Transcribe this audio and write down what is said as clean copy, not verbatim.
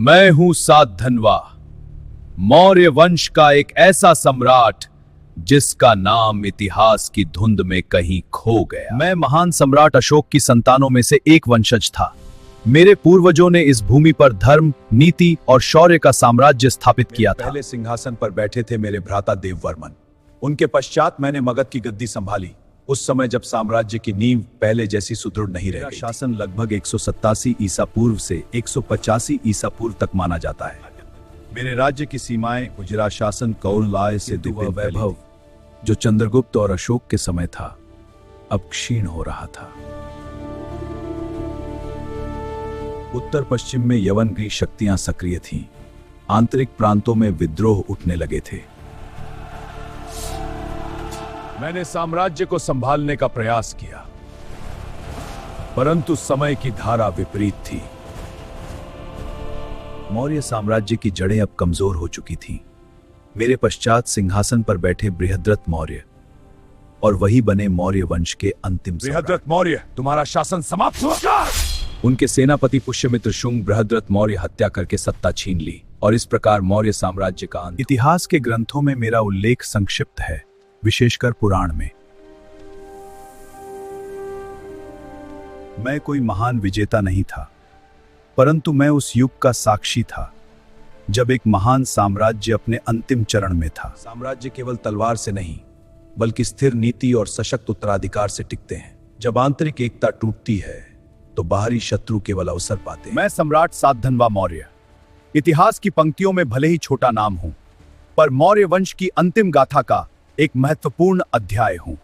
मैं हूं सातधन्वा, मौर्य वंश का एक ऐसा सम्राट जिसका नाम इतिहास की धुंध में कहीं खो गया। मैं महान सम्राट अशोक की संतानों में से एक वंशज था। मेरे पूर्वजों ने इस भूमि पर धर्म, नीति और शौर्य का साम्राज्य स्थापित किया था। पहले सिंहासन पर बैठे थे मेरे भ्राता देववर्मन। उनके पश्चात मैंने मगध की गद्दी संभाली, उस समय जब साम्राज्य की नींव पहले जैसी सुदृढ़ नहीं रह गई। शासन लगभग 187 ईसा पूर्व से 185 ईसा पूर्व तक माना जाता है। मेरे राज्य की सीमाएं गुजरात शासन कौरलाय से दिव्य वैभव जो चंद्रगुप्त और अशोक के समय था, अब क्षीण हो रहा था। उत्तर पश्चिम में यवनग्री शक्तियां सक्रिय थीं। आंतरिक प्रांतों में विद्रोह उठने लगे थे। मैंने साम्राज्य को संभालने का प्रयास किया, परंतु समय की धारा विपरीत थी। मौर्य साम्राज्य की जड़ें अब कमजोर हो चुकी थीं। मेरे पश्चात सिंहासन पर बैठे बृहद्रथ मौर्य और वही बने मौर्य वंश के अंतिम बृहद्रथ मौर्य, तुम्हारा शासन समाप्त हुआ। उनके सेनापति पुष्यमित्र शुंग बृहद्रथ मौर्य हत्या करके सत्ता छीन ली और इस प्रकार मौर्य साम्राज्य का अंत। इतिहास के ग्रंथों में मेरा उल्लेख संक्षिप्त है, विशेषकर पुराण में। मैं कोई महान विजेता नहीं था, परंतु मैं उस युग का साक्षी था जब एक महान साम्राज्य अपने अंतिम चरण में था। साम्राज्य केवल तलवार से नहीं, बल्कि स्थिर नीति और सशक्त उत्तराधिकार से टिकते हैं। जब आंतरिक एकता टूटती है तो बाहरी शत्रु केवल अवसर पाते हैं। मैं सम्राट सातधन्वा मौर्य इतिहास की पंक्तियों में भले ही छोटा नाम हूं, पर मौर्य वंश की अंतिम गाथा का एक महत्वपूर्ण अध्याय हूं।